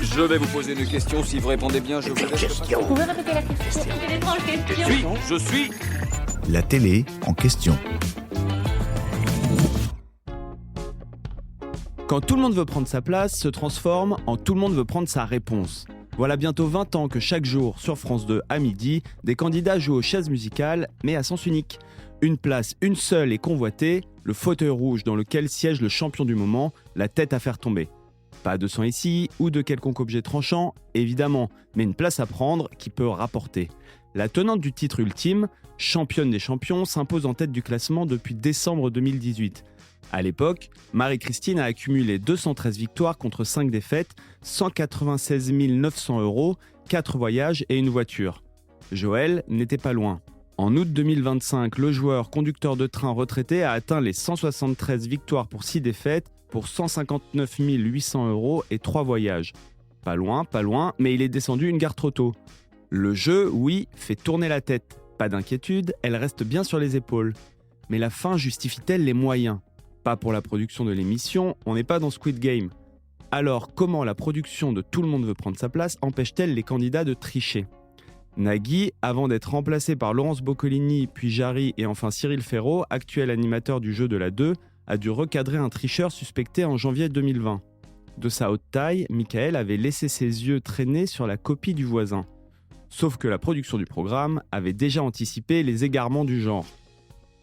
Je vais vous poser une question. Si vous répondez bien, je vous laisse. Vous pouvez répéter la question? C'est une étrange question. Je suis. La télé en question. Quand tout le monde veut prendre sa place se transforme en tout le monde veut prendre sa réponse. Voilà bientôt 20 ans que chaque jour, sur France 2 à midi, des candidats jouent aux chaises musicales, mais à sens unique. Une place, une seule et convoitée, le fauteuil rouge dans lequel siège le champion du moment, la tête à faire tomber. Pas de sang ici ou de quelconque objet tranchant, évidemment, mais une place à prendre qui peut rapporter. La tenante du titre ultime, championne des champions, s'impose en tête du classement depuis décembre 2018. À l'époque, Marie-Christine a accumulé 213 victoires contre 5 défaites, 196 900 €, 4 voyages et une voiture. Joël n'était pas loin. En août 2025, le joueur conducteur de train retraité a atteint les 173 victoires pour 6 défaites, pour 159 800 € et 3 voyages. Pas loin, mais il est descendu une gare trop tôt. Le jeu, oui, fait tourner la tête. Pas d'inquiétude, elle reste bien sur les épaules. Mais la fin justifie-t-elle les moyens ? Pas pour la production de l'émission, on n'est pas dans Squid Game. Alors, comment la production de Tout le monde veut prendre sa place empêche-t-elle les candidats de tricher ? Nagui, avant d'être remplacé par Laurence Boccolini, puis Jarry et enfin Cyril Ferraud, actuel animateur du jeu de la 2, a dû recadrer un tricheur suspecté en janvier 2020. De sa haute taille, Michael avait laissé ses yeux traîner sur la copie du voisin. Sauf que la production du programme avait déjà anticipé les égarements du genre.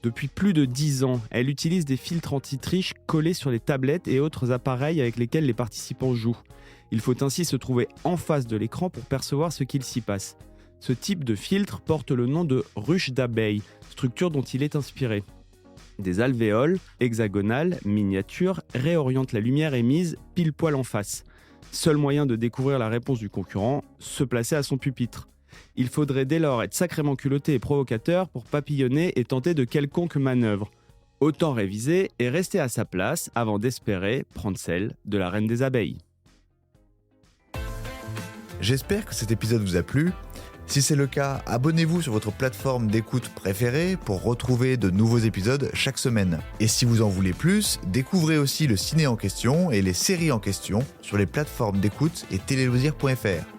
Depuis plus de 10 ans, elle utilise des filtres anti-triche collés sur les tablettes et autres appareils avec lesquels les participants jouent. Il faut ainsi se trouver en face de l'écran pour percevoir ce qu'il s'y passe. Ce type de filtre porte le nom de ruche d'abeille, structure dont il est inspiré. Des alvéoles, hexagonales, miniatures, réorientent la lumière émise pile poil en face. Seul moyen de découvrir la réponse du concurrent, se placer à son pupitre. Il faudrait dès lors être sacrément culotté et provocateur pour papillonner et tenter de quelconque manœuvre. Autant réviser et rester à sa place avant d'espérer prendre celle de la reine des abeilles. J'espère que cet épisode vous a plu. Si c'est le cas, abonnez-vous sur votre plateforme d'écoute préférée pour retrouver de nouveaux épisodes chaque semaine. Et si vous en voulez plus, découvrez aussi le ciné en question et les séries en question sur les plateformes d'écoute et téléloisirs.fr.